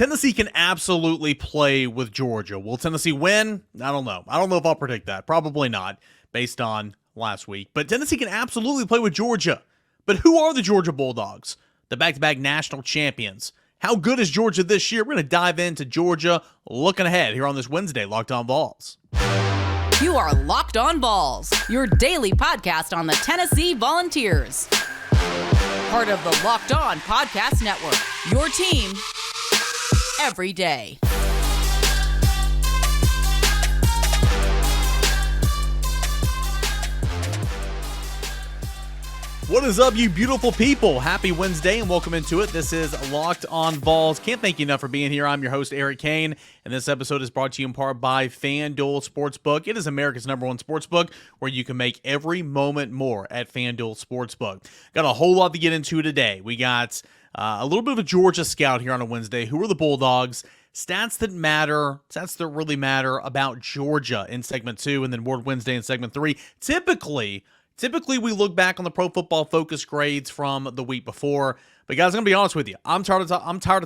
Tennessee can absolutely play with Georgia. Will Tennessee win? I don't know. I don't know if I'll predict that. Probably not, based on last week. But Tennessee can absolutely play with Georgia. But who are the Georgia Bulldogs? The back-to-back national champions. How good is Georgia this year? We're going to dive into Georgia looking ahead here on this Wednesday, Locked On Vols. You are Locked On Vols, your daily podcast on the Tennessee Volunteers. Part of the Locked On Podcast Network, your team every day. What is up, you beautiful people? Happy Wednesday and welcome into it. This is Locked On Vols. Can't thank you enough for being here. I'm your host, Eric Kane, and this episode is brought to you in part by FanDuel Sportsbook. It is America's #1 sportsbook where you can make every moment more at FanDuel Sportsbook. Got a whole lot to get into today. We got a little bit of a Georgia scout here on a Wednesday. Who are the Bulldogs? Stats that matter, stats that really matter about Georgia in segment 2, and then Word Wednesday in segment 3. Typically, we look back on the Pro Football Focus grades from the week before. But guys, I'm going to be honest with you. I'm tired of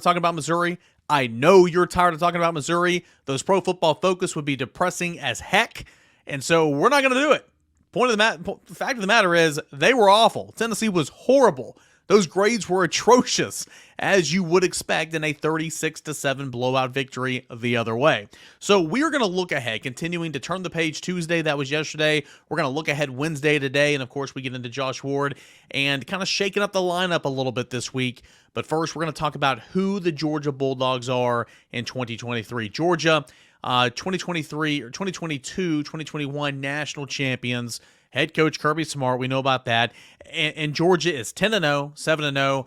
talking about Missouri. I know you're tired of talking about Missouri. Those Pro Football Focus would be depressing as heck. And so we're not going to do it. The fact of the matter is they were awful. Tennessee was horrible. Those grades were atrocious, as you would expect in a 36-7 blowout victory the other way. So we're going to look ahead, continuing to turn the page Tuesday. That was yesterday. We're going to look ahead Wednesday today, and of course we get into Josh Ward and kind of shaking up the lineup a little bit this week. But first, we're going to talk about who the Georgia Bulldogs are in 2023. Georgia, 2023 or 2022, 2021 national champions. Head coach Kirby Smart, we know about that. And Georgia is 10-0, 7-0.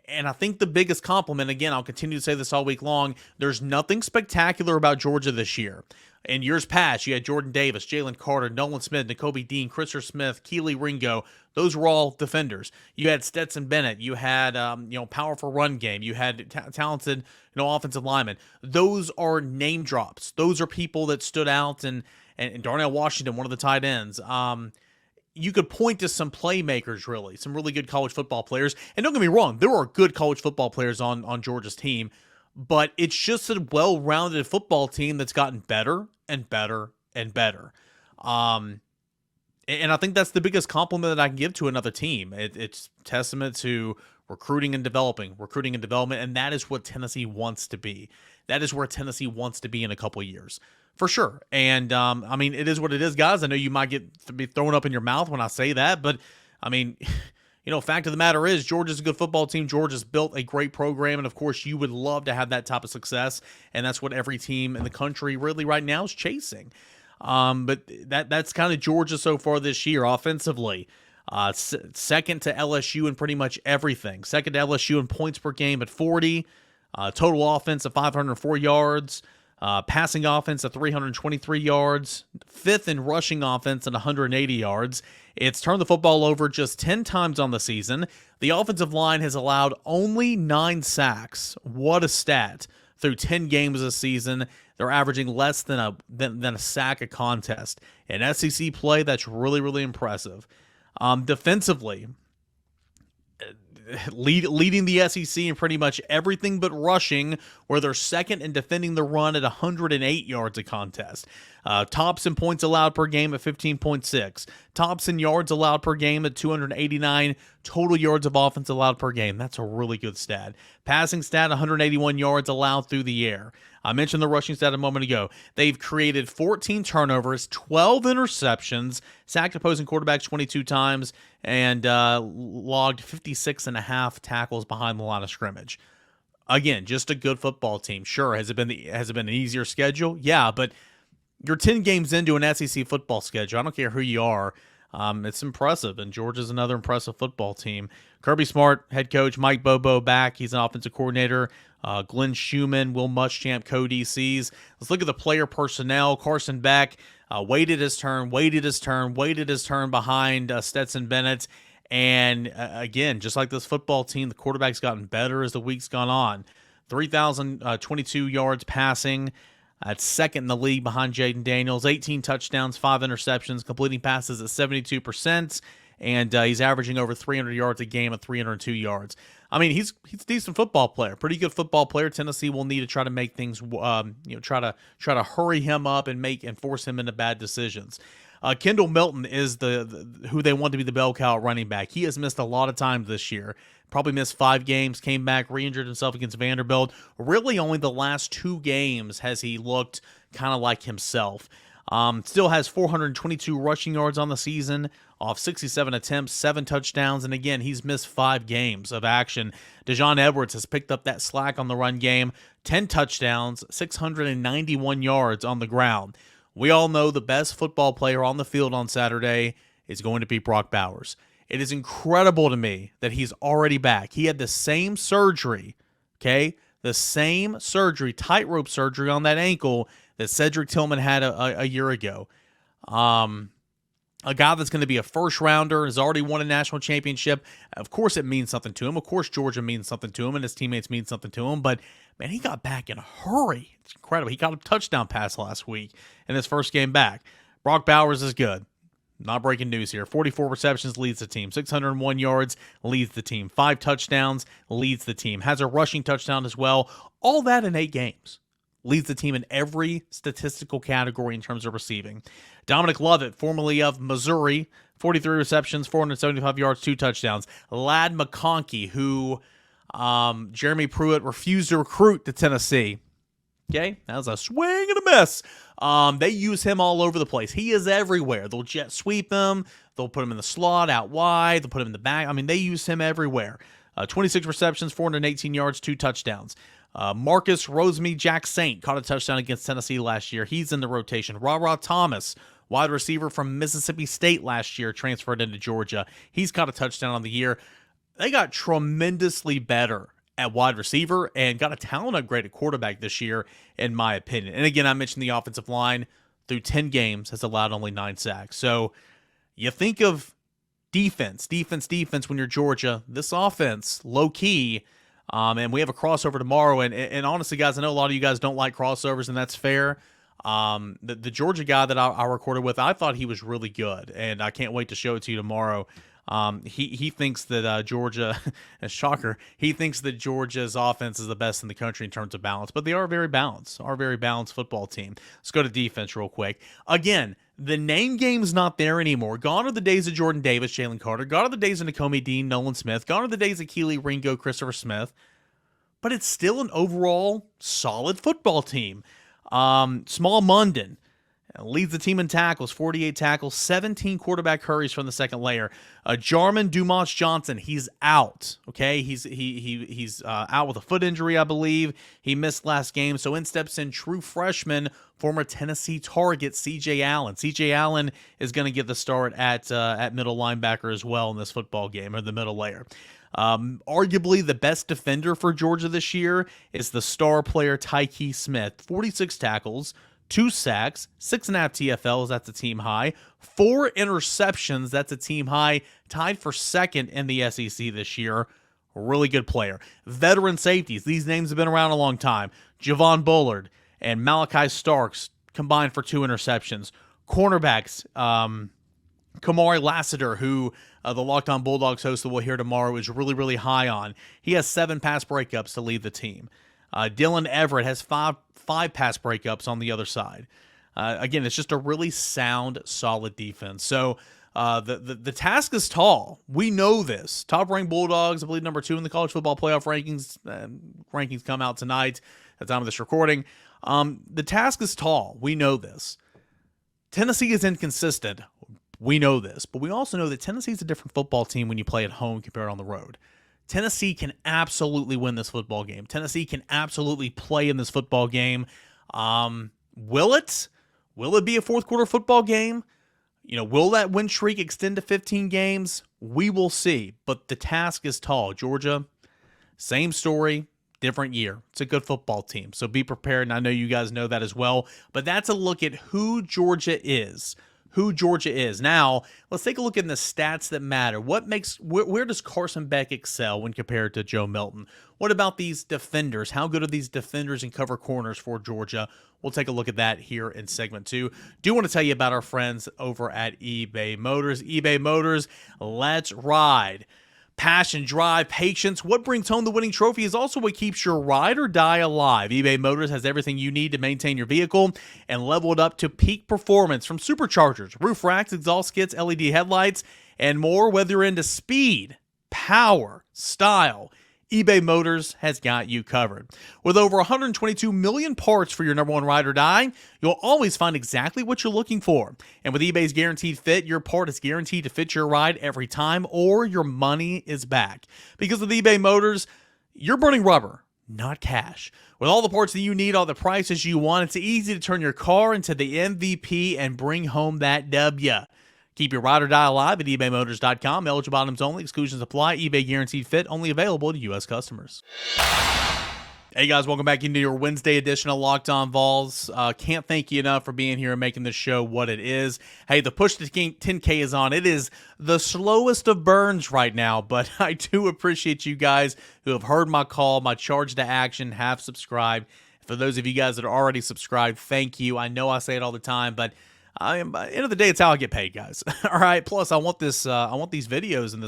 And I think the biggest compliment, again, I'll continue to say this all week long, there's nothing spectacular about Georgia this year. In years past, you had Jordan Davis, Jalen Carter, Nolan Smith, Nakobe Dean, Christopher Smith, Keely Ringo. Those were all defenders. You had Stetson Bennett. You had powerful run game. You had talented offensive linemen. Those are name drops. Those are people that stood out, and Darnell Washington, one of the tight ends. You could point to some playmakers, really, some really good college football players. And don't get me wrong, there are good college football players on Georgia's team, but it's just a well-rounded football team that's gotten better and better and better. And I think that's the biggest compliment that I can give to another team. It's testament to recruiting and development, and that is what Tennessee wants to be. That is where Tennessee wants to be in a couple of years. For sure. And, it is what it is, guys. I know you might be thrown up in your mouth when I say that, but, fact of the matter is Georgia's a good football team. Georgia's built a great program, and, of course, you would love to have that type of success, and that's what every team in the country really right now is chasing. But that's kind of Georgia so far this year offensively. Second to LSU in pretty much everything. Second to LSU in points per game at 40. Total offense of 504 yards. Passing offense at 323 yards, fifth in rushing offense at 180 yards. It's turned the football over just 10 times on the season. The offensive line has allowed only 9 sacks. What a stat. Through 10 games this season, they're averaging less than a sack a contest. In SEC play, that's really, really impressive. Defensively, leading the SEC in pretty much everything but rushing, where they're second in defending the run at 108 yards a contest. Tops in points allowed per game at 15.6. Tops in yards allowed per game at 289. Total yards of offense allowed per game. That's a really good stat. Passing stat, 181 yards allowed through the air. I mentioned the rushing stat a moment ago. They've created 14 turnovers, 12 interceptions, sacked opposing quarterbacks 22 times, and logged 56.5 tackles behind the line of scrimmage. Again, just a good football team. Sure, has it been an easier schedule? Yeah, but you're 10 games into an SEC football schedule. I don't care who you are. It's impressive, and Georgia's another impressive football team. Kirby Smart, head coach, Mike Bobo back. He's an offensive coordinator. Glenn Schumann, Will Muschamp, co-DCs. Let's look at the player personnel. Carson Beck waited his turn behind Stetson Bennett. And again, just like this football team, the quarterback's gotten better as the week's gone on. 3,022 yards passing. At second in the league behind Jaden Daniels. 18 touchdowns, 5 interceptions, completing passes at 72%. and he's averaging over 300 yards a game at 302 yards. I mean, he's a decent football player, pretty good football player. Tennessee will need to try to make things, try to hurry him up and force him into bad decisions. Kendall Milton is the who they want to be the bell cow running back. He has missed a lot of time this year. Probably missed 5 games, came back, re-injured himself against Vanderbilt. Really only the last 2 games has he looked kind of like himself. Still has 422 rushing yards on the season, off 67 attempts, 7 touchdowns, and again, he's missed 5 games of action. Dejon Edwards has picked up that slack on the run game, 10 touchdowns, 691 yards on the ground. We all know the best football player on the field on Saturday is going to be Brock Bowers. It is incredible to me that he's already back. He had the same surgery, the same surgery, tightrope surgery on that ankle that Cedric Tillman had a year ago. A guy that's going to be a first rounder, has already won a national championship. Of course it means something to him. Of course Georgia means something to him and his teammates mean something to him. But, man, he got back in a hurry. It's incredible. He got a touchdown pass last week in his first game back. Brock Bowers is good. Not breaking news here. 44 receptions, leads the team. 601 yards, leads the team. 5 touchdowns, leads the team. Has a rushing touchdown as well. All that in 8 games. Leads the team in every statistical category in terms of receiving. Dominic Lovett, formerly of Missouri, 43 receptions, 475 yards, 2 touchdowns. Ladd McConkey, who Jeremy Pruitt refused to recruit to Tennessee. That was a swing and a miss. They use him all over the place. He is everywhere. They'll jet sweep him. They'll put him in the slot out wide. They'll put him in the back. I mean, they use him everywhere. 26 receptions, 418 yards, 2 touchdowns. Marcus Rosemy-Jack Saint caught a touchdown against Tennessee last year. He's in the rotation. Ra Thomas, wide receiver from Mississippi State last year, transferred into Georgia. He's caught a touchdown on the year. They got tremendously better at wide receiver and got a talent upgrade at quarterback this year, in my opinion. And again, I mentioned the offensive line through 10 games has allowed only 9 sacks. So you think of defense when you're Georgia. This offense, low-key, and we have a crossover tomorrow. And honestly, guys, I know a lot of you guys don't like crossovers, and that's fair. The Georgia guy that I recorded with, I thought he was really good, and I can't wait to show it to you tomorrow. He thinks that Georgia, a shocker, he thinks that Georgia's offense is the best in the country in terms of balance, but they are very balanced football team. Let's go to defense real quick. Again, the name game's not there anymore. Gone are the days of Jordan Davis, Jalen Carter. Gone are the days of Nakobe Dean, Nolan Smith. Gone are the days of Keely Ringo, Christopher Smith. But it's still an overall solid football team. Small Munden leads the team in tackles, 48 tackles, 17 quarterback hurries from the second layer. Jarman Dumas-Johnson, he's out. He's out with a foot injury, I believe. He missed last game, so in steps in true freshman, former Tennessee target C.J. Allen. C.J. Allen is going to get the start at middle linebacker as well in this football game, or the middle layer. Arguably the best defender for Georgia this year is the star player Tyke Smith. 46 tackles, 2 sacks, 6.5 TFLs, that's a team high. 4 interceptions, that's a team high. Tied for second in the SEC this year. Really good player. Veteran safeties, these names have been around a long time. Javon Bullard and Malachi Starks combined for 2 interceptions. Cornerbacks, Kamari Lassiter, who the Locked On Bulldogs host that we'll hear tomorrow is really, really high on. He has 7 pass breakups to lead the team. Dylan Everett has five pass breakups on the other side. Again, it's just a really sound, solid defense. So the task is tall. We know this. Top-ranked Bulldogs, I believe number 2 in the college football playoff rankings. Rankings come out tonight at the time of this recording. The task is tall. We know this. Tennessee is inconsistent. We know this. But we also know that Tennessee is a different football team when you play at home compared on the road. Tennessee can absolutely win this football game. Tennessee can absolutely play in this football game. Will it? Will it be a fourth quarter football game? Will that win streak extend to 15 games? We will see. But the task is tall. Georgia, same story, different year. It's a good football team. So be prepared. And I know you guys know that as well. But that's a look at who Georgia is who Georgia is. Now, let's take a look at the stats that matter. Where does Carson Beck excel when compared to Joe Milton? What about these defenders? How good are these defenders and cover corners for Georgia? We'll take a look at that here in segment 2. Do want to tell you about our friends over at eBay Motors. eBay Motors, let's ride. Passion, drive, patience. What brings home the winning trophy is also what keeps your ride or die alive. eBay Motors has everything you need to maintain your vehicle and level it up to peak performance, from superchargers, roof racks, exhaust kits, LED headlights, and more. Whether you're into speed, power, style, eBay Motors has got you covered. With over 122 million parts for your number one ride or die, you'll always find exactly what you're looking for. And with eBay's Guaranteed Fit, your part is guaranteed to fit your ride every time, or your money is back. Because with eBay Motors, you're burning rubber, not cash. With all the parts that you need, all the prices you want, it's easy to turn your car into the MVP and bring home that W. Keep your ride or die alive at ebaymotors.com. Eligible items only. Exclusions apply. eBay Guaranteed Fit only available to U.S. customers. Hey guys, welcome back into your Wednesday edition of Locked On Vols. Can't thank you enough for being here and making this show what it is. Hey, the push to 10K is on. It is the slowest of burns right now, but I do appreciate you guys who have heard my call, my charge to action, have subscribed. For those of you guys that are already subscribed, thank you. I know I say it all the time, but by the end of the day, it's how I get paid, guys. All right. Plus, I want these videos and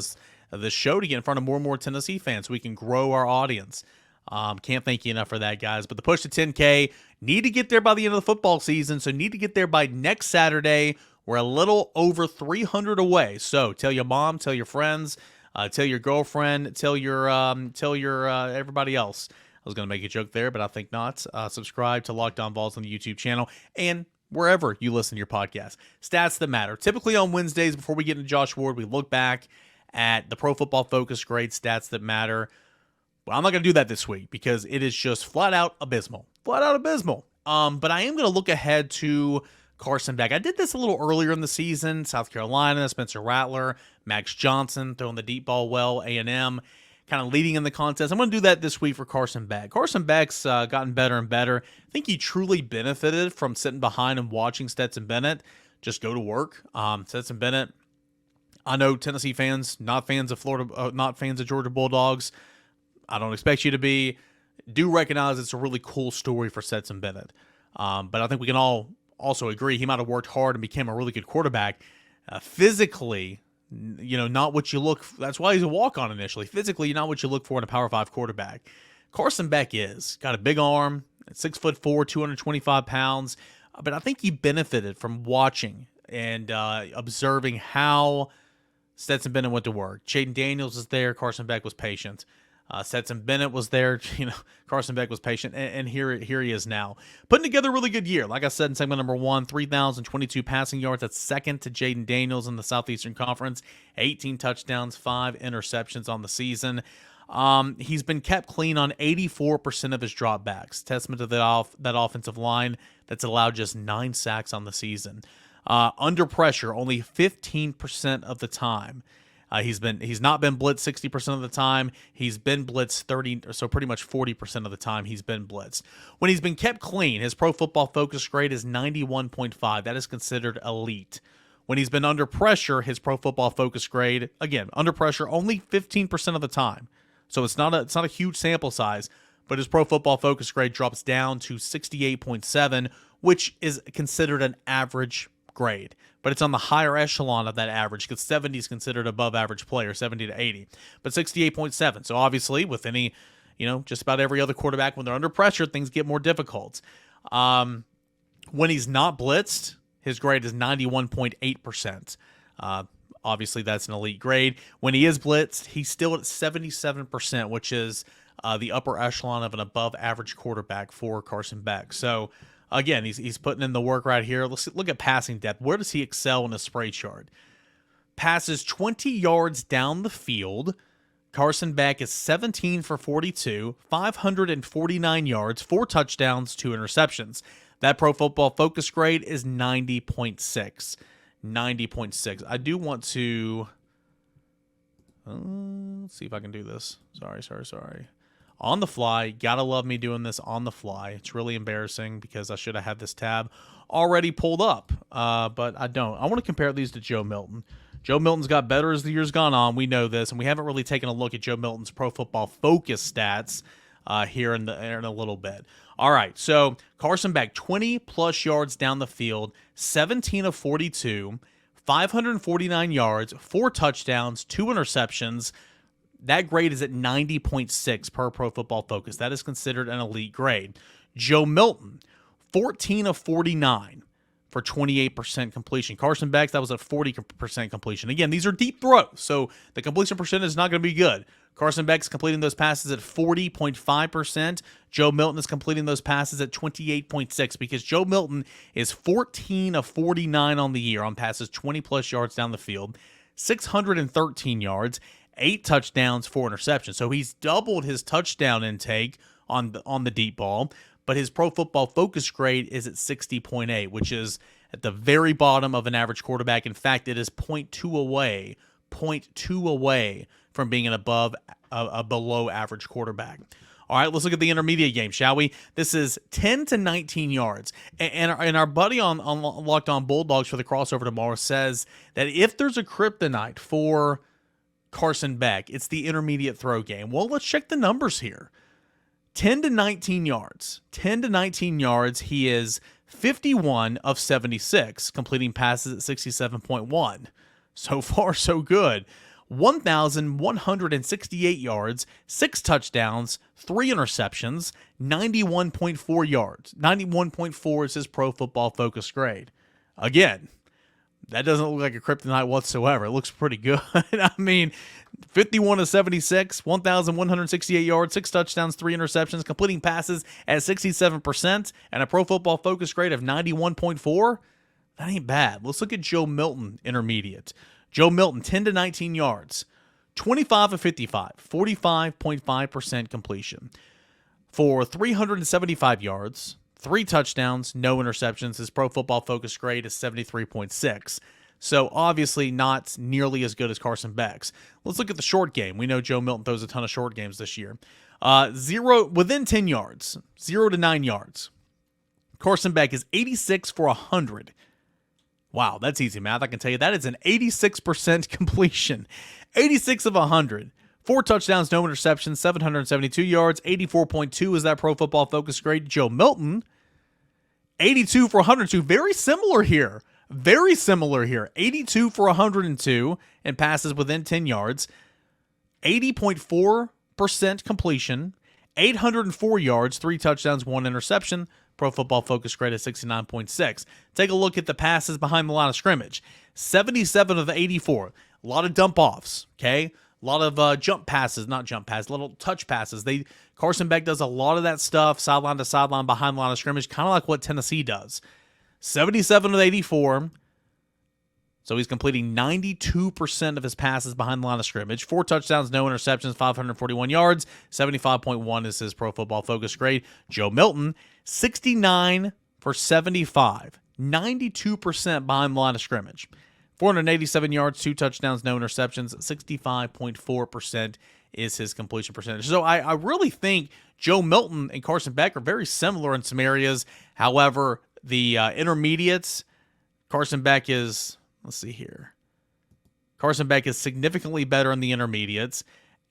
this show to get in front of more and more Tennessee fans so we can grow our audience. Can't thank you enough for that, guys. But the push to 10K, need to get there by the end of the football season, so need to get there by next Saturday. We're a little over 300 away. So tell your mom, tell your friends, tell your girlfriend, tell your everybody else. I was going to make a joke there, but I think not. Subscribe to Locked On Vols on the YouTube channel and wherever you listen to your podcast. Stats that matter. Typically on Wednesdays, before we get into Josh Ward, we look back at the Pro Football Focus grade stats that matter. Well, I'm not going to do that this week because it is just flat out abysmal. Flat out abysmal. But I am going to look ahead to Carson Beck. I did this a little earlier in the season. South Carolina, Spencer Rattler, Max Johnson throwing the deep ball well, A&M kind of leading in the contest. I'm going to do that this week for Carson Beck. Carson Beck's gotten better and better. I think he truly benefited from sitting behind and watching Stetson Bennett just go to work. Stetson Bennett, I know Tennessee fans, not fans of Georgia Bulldogs. I don't expect you to be. Do recognize it's a really cool story for Stetson Bennett. But I think we can all also agree he might have worked hard and became a really good quarterback. Physically, not what you look for. That's why he's a walk-on initially. Physically, not what you look for in a Power 5 quarterback. Carson Beck got a big arm, 6'4", 225 pounds. But I think he benefited from watching and observing how Stetson Bennett went to work. Jaden Daniels was there. Carson Beck was patient. Stetson Bennett was there. Carson Beck was patient, and here he is now. Putting together a really good year. Like I said in segment number 1, 3,022 passing yards. That's second to Jaden Daniels in the Southeastern Conference. 18 touchdowns, 5 interceptions on the season. He's been kept clean on 84% of his dropbacks. Testament to that offensive line that's allowed just 9 sacks on the season. Under pressure, only 15% of the time. He's not been blitzed 60% of the time. He's been blitzed 30, so pretty much 40% of the time he's been blitzed. When he's been kept clean, his Pro Football Focus grade is 91.5. That is considered elite. When he's been under pressure, his Pro Football Focus grade, again, under pressure only 15% of the time. So it's not a huge sample size, but his Pro Football Focus grade drops down to 68.7, which is considered an average grade. But it's on the higher echelon of that average because 70 is considered above average player, 70 to 80. But 68.7. So obviously with any, just about every other quarterback, when they're under pressure, things get more difficult. When he's not blitzed, his grade is 91.8%. Obviously that's an elite grade. When he is blitzed, he's still at 77%, which is the upper echelon of an above average quarterback for Carson Beck. So again, he's putting in the work right here. Let's look at passing depth. Where does he excel in a spray chart? Passes 20 yards down the field. Carson Beck is 17 for 42, 549 yards, 4 touchdowns, 2 interceptions. That Pro Football Focus grade is 90.6. 90.6. I do want to... let's see if I can do this. Sorry. on the fly. Gotta love me doing this on the fly. It's really embarrassing because I should have had this tab already pulled up, but I don't. I want to compare these to Joe Milton. Joe Milton's got better as the year's gone on. We know this, and we haven't really taken a look at Joe Milton's Pro Football Focus stats here in a little bit. All right, so Carson Beck, 20-plus yards down the field, 17 of 42, 549 yards, 4 touchdowns, 2 interceptions. That grade is at 90.6 per Pro Football Focus. That is considered an elite grade. Joe Milton, 14 of 49 for 28% completion. Carson Beck, that was at 40% completion. Again, these are deep throws, so the completion percentage is not going to be good. Carson Beck's completing those passes at 40.5%. Joe Milton is completing those passes at 28.6% because Joe Milton is 14 of 49 on the year on passes 20-plus yards down the field, 613 yards, 8 touchdowns, 4 interceptions. So he's doubled his touchdown intake on the deep ball, but his Pro Football Focus grade is at 60.8, which is at the very bottom of an average quarterback. In fact, it is 0.2 away from being a below average quarterback. All right, let's look at the intermediate game, shall we? This is 10 to 19 yards. And our buddy on Locked On Bulldogs for the crossover tomorrow says that if there's a kryptonite for Carson Beck, it's the intermediate throw game. Well, let's check the numbers here. 10 to 19 yards. 10 to 19 yards, he is 51 of 76, completing passes at 67.1. So far, so good. 1,168 yards, 6 touchdowns, 3 interceptions, 91.4 yards. 91.4 is his Pro Football Focus grade. Again, that doesn't look like a kryptonite whatsoever. It looks pretty good. I mean, 51 of 76, 1,168 yards, 6 touchdowns, 3 interceptions, completing passes at 67%, and a Pro Football Focus grade of 91.4. That ain't bad. Let's look at Joe Milton, intermediate. Joe Milton, 10 to 19 yards, 25 of 55, 45.5% completion. For 375 yards, 3 touchdowns, no interceptions. His Pro Football Focus grade is 73.6. So obviously not nearly as good as Carson Beck's. Let's look at the short game. We know Joe Milton throws a ton of short games this year. Within 10 yards, 0 to 9 yards. Carson Beck is 86 for 100. Wow, that's easy math. I can tell you that is an 86% completion. 86 of 100. 4 touchdowns, no interceptions, 772 yards, 84.2 is that Pro Football Focus grade. Joe Milton, 82 for 102. Very similar here. 82 for 102 and passes within 10 yards. 80.4% completion, 804 yards, 3 touchdowns, 1 interception. Pro Football Focus grade is 69.6. Take a look at the passes behind the line of scrimmage. 77 of 84. A lot of dump-offs, okay? A lot of little touch passes. Carson Beck does a lot of that stuff, sideline to sideline, behind the line of scrimmage, kind of like what Tennessee does. 77 of 84. So he's completing 92% of his passes behind the line of scrimmage. 4 touchdowns, no interceptions, 541 yards. 75.1 is his Pro Football Focus grade. Joe Milton, 69 for 75. 92% behind the line of scrimmage. 487 yards, 2 touchdowns, no interceptions. 65.4% is his completion percentage. So I really think Joe Milton and Carson Beck are very similar in some areas. However, the intermediates, Carson Beck is... Let's see here. Carson Beck is significantly better in the intermediates.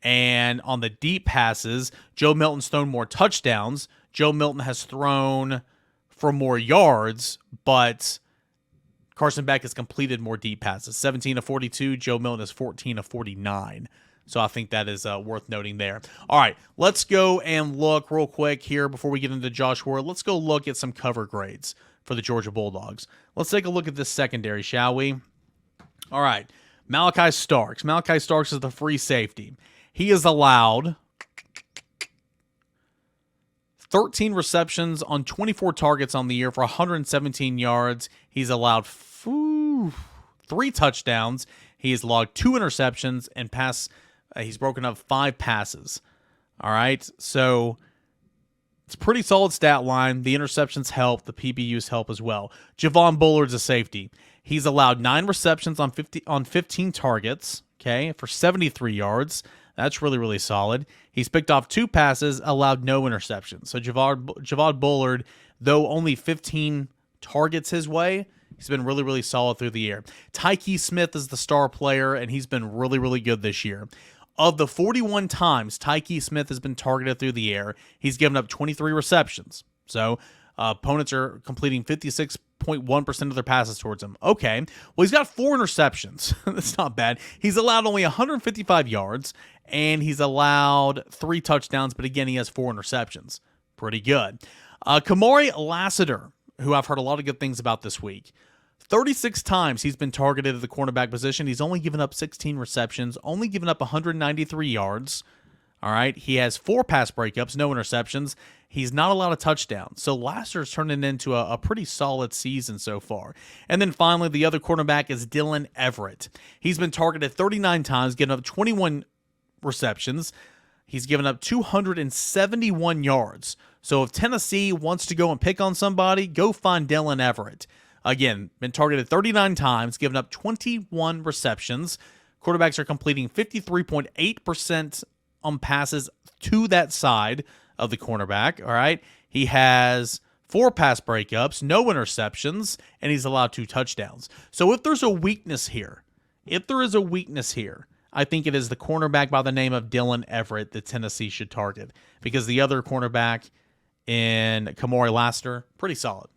And on the deep passes, Joe Milton's thrown more touchdowns. Joe Milton has thrown for more yards, but Carson Beck has completed more deep passes. 17 of 42. Joe Milton is 14 of 49. So I think that is worth noting there. All right, let's go and look real quick here before we get into Josh Ward. Let's go look at some cover grades for the Georgia Bulldogs. Let's take a look at this secondary, shall we? All right, Malachi Starks. Malachi Starks is the free safety. He is allowed 13 receptions on 24 targets on the year for 117 yards. He's allowed 3 touchdowns. He has logged 2 interceptions and he's broken up 5 passes. All right, so it's a pretty solid stat line. The interceptions help. The PBUs help as well. Javon Bullard's a safety. He's allowed 9 receptions on 15 targets, okay, for 73 yards. That's really, really solid. He's picked off 2 passes, allowed no interceptions. So Javad Bullard, though only 15 targets his way, he's been really, really solid through the air. Tyke Smith is the star player, and he's been really, really good this year. Of the 41 times Tyke Smith has been targeted through the air, he's given up 23 receptions. So opponents are completing 56.1% of their passes towards him. Okay, well, he's got 4 interceptions. That's not bad. He's allowed only 155 yards, and he's allowed 3 touchdowns, but again, he has 4 interceptions. Pretty good. Kamari Lassiter, who I've heard a lot of good things about this week. 36 times he's been targeted at the cornerback position. He's only given up 16 receptions, only given up 193 yards. All right, he has 4 pass breakups, no interceptions. He's not allowed a touchdown. So Lassiter's turning into a pretty solid season so far. And then finally, the other cornerback is Dylan Everett. He's been targeted 39 times, giving up 21 receptions. He's given up 271 yards. So if Tennessee wants to go and pick on somebody, go find Dylan Everett. Again, been targeted 39 times, given up 21 receptions. Quarterbacks are completing 53.8% on passes to that side of the cornerback. All right. He has 4 pass breakups, no interceptions, and he's allowed 2 touchdowns. So if there's a weakness here, I think it is the cornerback by the name of Dylan Everett that Tennessee should target, because the other cornerback in Kamari Lassiter, pretty solid.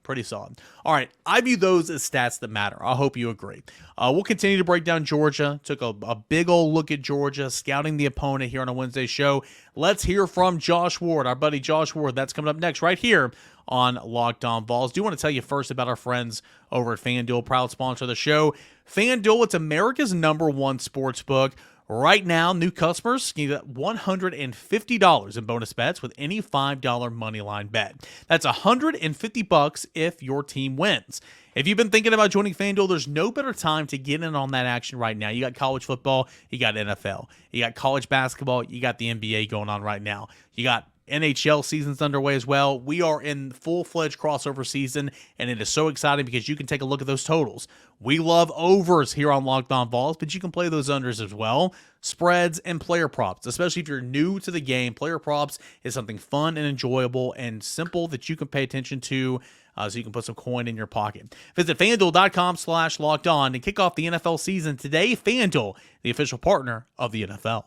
All right, I view those as stats that matter. I hope you agree. We'll continue to break down Georgia. Took a big old look at Georgia, scouting the opponent here on a Wednesday show. Let's hear from Josh Ward, our buddy Josh Ward. That's coming up next right here on Locked On Vols. Do want to tell you first about our friends over at FanDuel, proud sponsor of the show. FanDuel, it's America's #1 sports book. Right now, new customers can get $150 in bonus bets with any $5 moneyline bet. That's $150 if your team wins. If you've been thinking about joining FanDuel, there's no better time to get in on that action right now. You got college football, you got NFL, you got college basketball, you got the NBA going on right now. You got NHL season's underway as well. We are in full-fledged crossover season, and it is so exciting because you can take a look at those totals. We love overs here on Locked On Vols, but you can play those unders as well. Spreads and player props, especially if you're new to the game. Player props is something fun and enjoyable and simple that you can pay attention to, so you can put some coin in your pocket. Visit FanDuel.com/lockedon and kick off the NFL season today. FanDuel, the official partner of the NFL.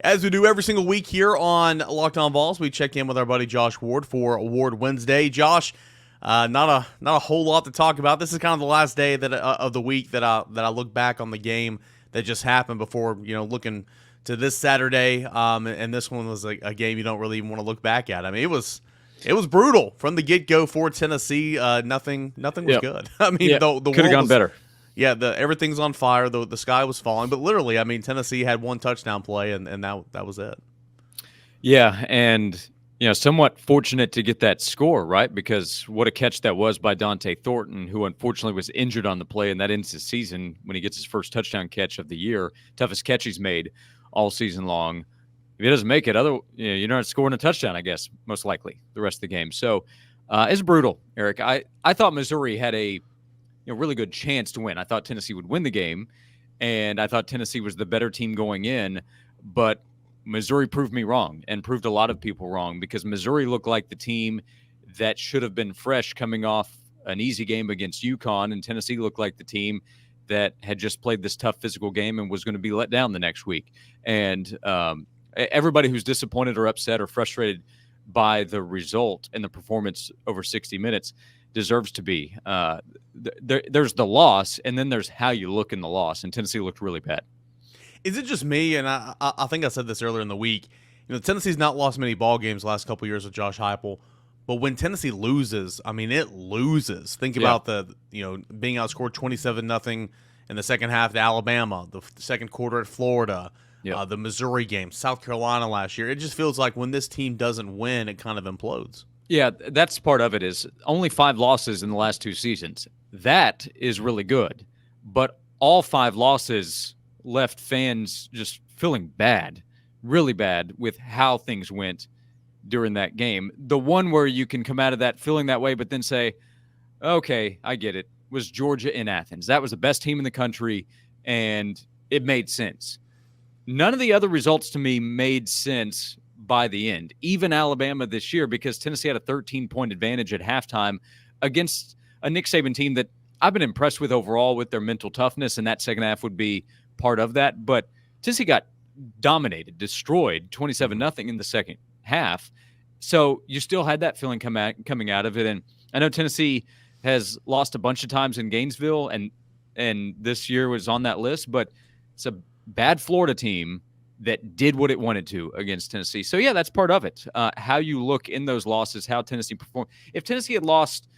As we do every single week here on Locked On Vols, we check in with our buddy Josh Ward for Award Wednesday. Josh, not a whole lot to talk about. This is kind of the last day of the week that I look back on the game that just happened before looking to this Saturday. And this one was a game you don't really even want to look back at. I mean, it was brutal from the get-go for Tennessee. Nothing was good. I mean, the could have gone better. Yeah, everything's on fire. The sky was falling, but literally, I mean, Tennessee had 1 touchdown play, and that was it. Yeah, and somewhat fortunate to get that score, right? Because what a catch that was by Dante Thornton, who unfortunately was injured on the play, and that ends his season when he gets his first touchdown catch of the year. Toughest catch he's made all season long. If he doesn't make it, you're not scoring a touchdown, I guess, most likely the rest of the game. So it's brutal, Eric. I thought Missouri had a really good chance to win. I thought Tennessee would win the game, and I thought Tennessee was the better team going in, but Missouri proved me wrong and proved a lot of people wrong, because Missouri looked like the team that should have been fresh coming off an easy game against UConn, and Tennessee looked like the team that had just played this tough physical game and was going to be let down the next week. And everybody who's disappointed or upset or frustrated by the result and the performance over 60 minutes deserves to be. There's the loss, and then there's how you look in the loss, and Tennessee looked really bad. Is it just me? And I think I said this earlier in the week. Tennessee's not lost many ball games the last couple of years with Josh Heupel, but when Tennessee loses, I mean, it loses. Think about being outscored 27-0 in the second half to Alabama, the second quarter at Florida, the Missouri game, South Carolina last year. It just feels like when this team doesn't win, it kind of implodes. Yeah, that's part of it, is only 5 losses in the last 2 seasons. That is really good. But all 5 losses left fans just feeling bad, really bad, with how things went during that game. The one where you can come out of that feeling that way, but then say, okay, I get it, was Georgia in Athens. That was the best team in the country, and it made sense. None of the other results to me made sense by the end, even Alabama this year, because Tennessee had a 13-point advantage at halftime against a Nick Saban team that I've been impressed with overall with their mental toughness, and that second half would be part of that. But Tennessee got dominated, destroyed 27-0 in the second half. So you still had that feeling coming out of it. And I know Tennessee has lost a bunch of times in Gainesville, and this year was on that list, but it's a bad Florida team that did what it wanted to against Tennessee. So, yeah, that's part of it. How you look in those losses, how Tennessee performed. If Tennessee had lost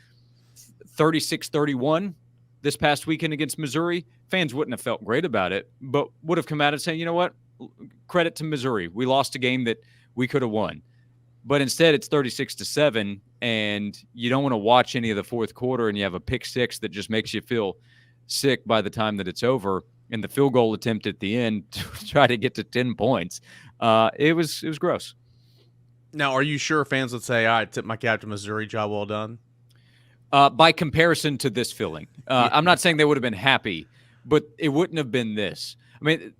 36-31 this past weekend against Missouri, fans wouldn't have felt great about it, but would have come out and saying, you know what, credit to Missouri. We lost a game that we could have won. But instead, it's 36-7, and you don't want to watch any of the fourth quarter, and you have a pick six that just makes you feel sick by the time that it's over. And the field goal attempt at the end to try to get to 10 points, it was gross. Now, are you sure fans would say, all right, tip my cap to Missouri, job well done? By comparison to this feeling. I'm not saying they would have been happy, but it wouldn't have been this. I mean,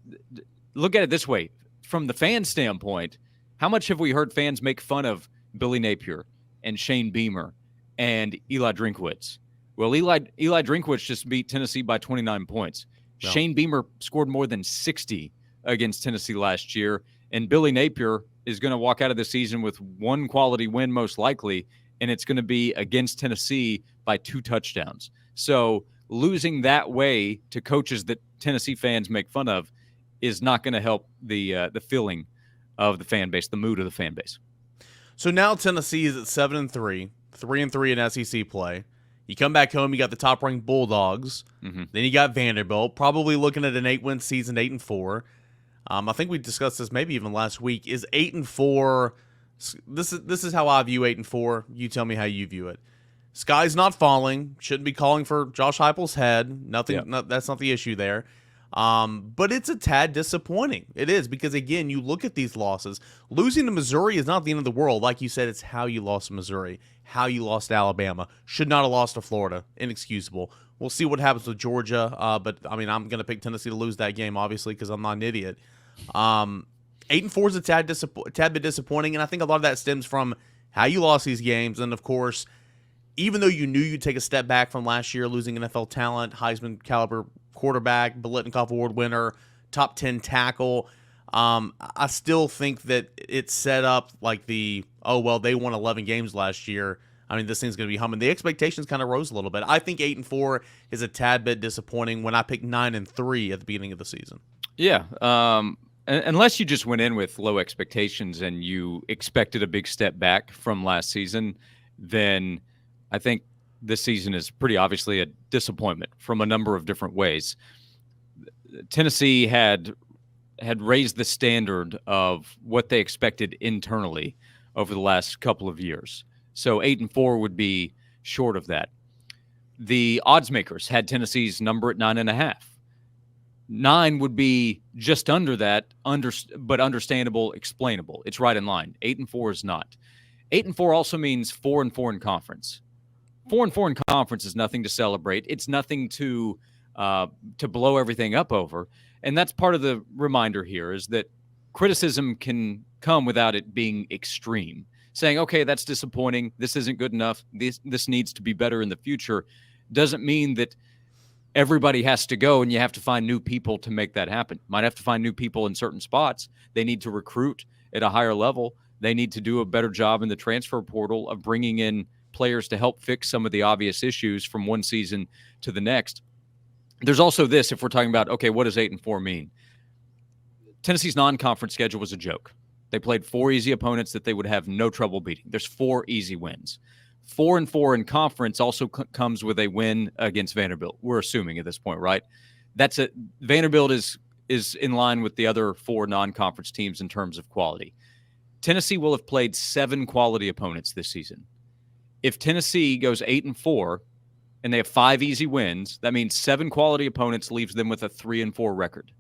look at it this way. From the fan standpoint, how much have we heard fans make fun of Billy Napier and Shane Beamer and Eli Drinkwitz? Well, Eli Drinkwitz just beat Tennessee by 29 points. No. Shane Beamer scored more than 60 against Tennessee last year, and Billy Napier is going to walk out of the season with one quality win most likely, and it's going to be against Tennessee by 2 touchdowns. So losing that way to coaches that Tennessee fans make fun of is not going to help the feeling of the fan base, the mood of the fan base. So now Tennessee is at 7-3, 3-3 in SEC play. You come back home, you got the top-ranked Bulldogs. Mm-hmm. Then you got Vanderbilt, probably looking at an 8-win season, 8-4. I think we discussed this maybe even last week. Is 8-4? This is how I view 8-4. You tell me how you view it. Sky's not falling. Shouldn't be calling for Josh Heupel's head. Nothing. Yeah. That's not the issue there. But it's a tad disappointing. It is, because, again, you look at these losses. Losing to Missouri is not the end of the world. Like you said, it's how you lost to Missouri, how you lost to Alabama. Should not have lost to Florida. Inexcusable. We'll see what happens with Georgia. But, I mean, I'm going to pick Tennessee to lose that game, obviously, because I'm not an idiot. 8-4 is a tad bit disappointing, and I think a lot of that stems from how you lost these games. And, of course, even though you knew you'd take a step back from last year, losing NFL talent, Heisman caliber quarterback, Biletnikoff Award winner, top 10 tackle, I still think that it's set up like they won 11 games last year. I mean, this thing's going to be humming. The expectations kind of rose a little bit. I think 8-4 is a tad bit disappointing when I picked 9-3 at the beginning of the season. Yeah. Unless you just went in with low expectations and you expected a big step back from last season, then I think this season is pretty obviously a disappointment from a number of different ways. Tennessee had raised the standard of what they expected internally over the last couple of years. So 8-4 would be short of that. The odds makers had Tennessee's number at 9.5. 9 would be just under that, but understandable, explainable. It's right in line. 8-4 is not. 8-4 also means 4-4 in conference. 4-4 in conference is nothing to celebrate. It's nothing to blow everything up over. And that's part of the reminder here, is that criticism can come without it being extreme. Saying, okay, that's disappointing. This isn't good enough. This needs to be better in the future doesn't mean that everybody has to go and you have to find new people to make that happen. Might have to find new people in certain spots. They need to recruit at a higher level. They need to do a better job in the transfer portal of bringing in players to help fix some of the obvious issues from one season to the next. There's also this, if we're talking about, okay, what does 8-4 mean? Tennessee's non-conference schedule was a joke. They played 4 easy opponents that they would have no trouble beating. There's 4 easy wins. 4-4 in conference also comes with a win against Vanderbilt. We're assuming at this point, right? Vanderbilt is in line with the other 4 non-conference teams in terms of quality. Tennessee will have played 7 quality opponents this season. If Tennessee goes 8-4 and they have 5 easy wins, that means 7 quality opponents leaves them with a 3-4 record.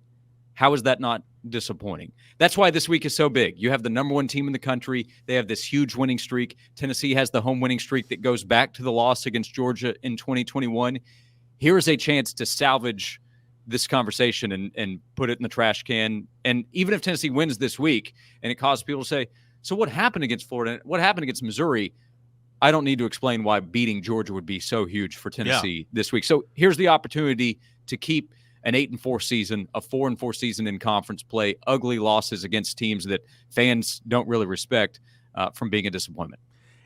How is that not disappointing? That's why this week is so big. You have the number 1 team in the country. They have this huge winning streak. Tennessee has the home winning streak that goes back to the loss against Georgia in 2021. Here is a chance to salvage this conversation and put it in the trash can. And even if Tennessee wins this week and it causes people to say, so what happened against Florida? What happened against Missouri? I don't need to explain why beating Georgia would be so huge for Tennessee this week. So here's the opportunity to keep an 8-4 season, a 4-4 season in conference play, ugly losses against teams that fans don't really respect from being a disappointment.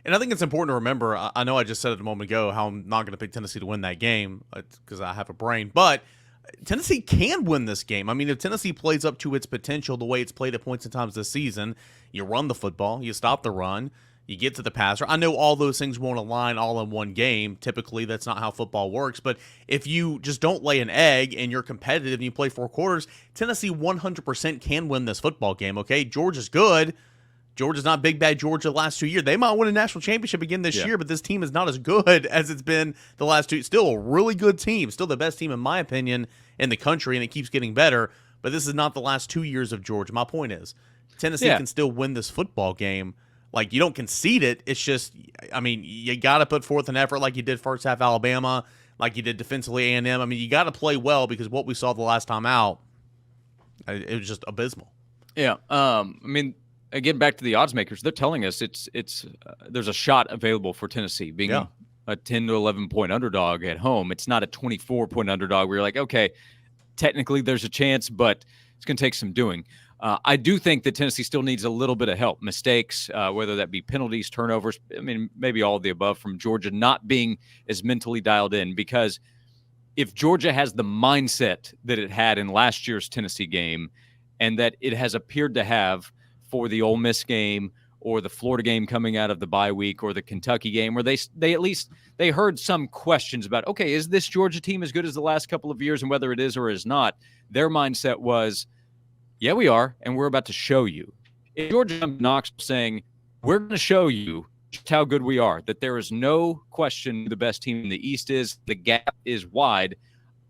And I think it's important to remember, I know I just said it a moment ago, how I'm not going to pick Tennessee to win that game because I have a brain, but Tennessee can win this game. I mean, if Tennessee plays up to its potential the way it's played at points and times this season, you run the football, you stop the run, you get to the passer. I know all those things won't align all in one game. Typically, that's not how football works. But if you just don't lay an egg and you're competitive and you play 4 quarters, Tennessee 100% can win this football game, okay? Georgia's good. Georgia's not big bad Georgia the last 2 years. They might win a national championship again this year, but this team is not as good as it's been the last 2. Still a really good team. Still the best team, in my opinion, in the country, and it keeps getting better. But this is not the last 2 years of Georgia. My point is, Tennessee can still win this football game. Like, you don't concede it. It's just, I mean, you got to put forth an effort like you did first half Alabama, like you did defensively A&M. I mean, you got to play well because what we saw the last time out, it was just abysmal. Yeah. I mean, again, back to the odds makers, they're telling us it's there's a shot available for Tennessee being a 10 to 11 point underdog at home. It's not a 24 point underdog where you're like, okay, technically there's a chance, but it's going to take some doing. I do think that Tennessee still needs a little bit of help. Mistakes, whether that be penalties, turnovers, I mean, maybe all of the above from Georgia not being as mentally dialed in. Because if Georgia has the mindset that it had in last year's Tennessee game and that it has appeared to have for the Ole Miss game or the Florida game coming out of the bye week or the Kentucky game, where they at least they heard some questions about, okay, is this Georgia team as good as the last couple of years, and whether it is or is not, their mindset was, yeah, we are, and we're about to show you. If Georgia comes to Knoxville saying, we're going to show you just how good we are, that there is no question who the best team in the East is, the gap is wide,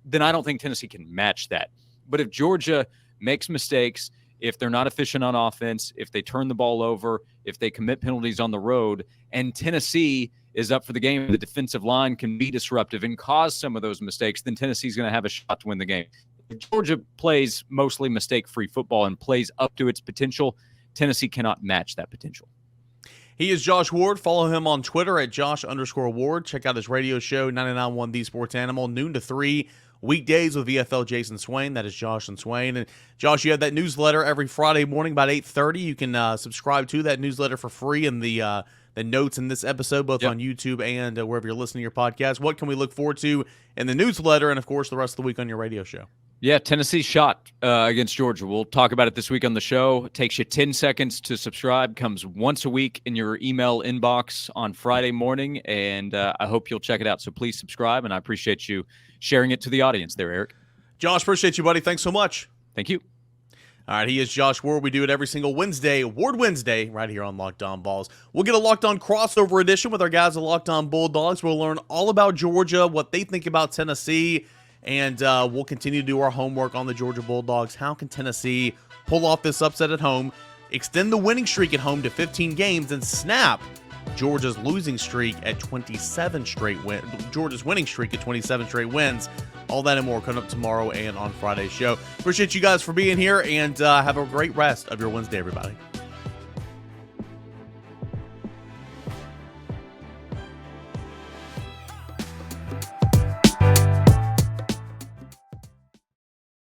then I don't think Tennessee can match that. But if Georgia makes mistakes, if they're not efficient on offense, if they turn the ball over, if they commit penalties on the road, and Tennessee is up for the game, the defensive line can be disruptive and cause some of those mistakes, then Tennessee's going to have a shot to win the game. If Georgia plays mostly mistake-free football and plays up to its potential, Tennessee cannot match that potential. He is Josh Ward. Follow him on Twitter at Josh_Ward. Check out his radio show, 99.1 The Sports Animal, noon to 3, weekdays with VFL Jason Swain. That is Josh and Swain. And Josh, you have that newsletter every Friday morning about 8:30. You can subscribe to that newsletter for free in the notes in this episode, both on YouTube and wherever you're listening to your podcast. What can we look forward to in the newsletter and, of course, the rest of the week on your radio show? Yeah, Tennessee's shot against Georgia. We'll talk about it this week on the show. It takes you 10 seconds to subscribe. Comes once a week in your email inbox on Friday morning, and I hope you'll check it out. So please subscribe, and I appreciate you sharing it to the audience there, Eric. Josh, appreciate you, buddy. Thanks so much. Thank you. All right, he is Josh Ward. We do it every single Wednesday, Ward Wednesday, right here on Locked On Vols. We'll get a Locked On crossover edition with our guys at Locked On Bulldogs. We'll learn all about Georgia, what they think about Tennessee, and we'll continue to do our homework on the Georgia Bulldogs. How can Tennessee pull off this upset at home, extend the winning streak at home to 15 games, and snap Georgia's losing streak at 27 straight wins? Georgia's winning streak at 27 straight wins. All that and more coming up tomorrow and on Friday's show. Appreciate you guys for being here, and have a great rest of your Wednesday, everybody.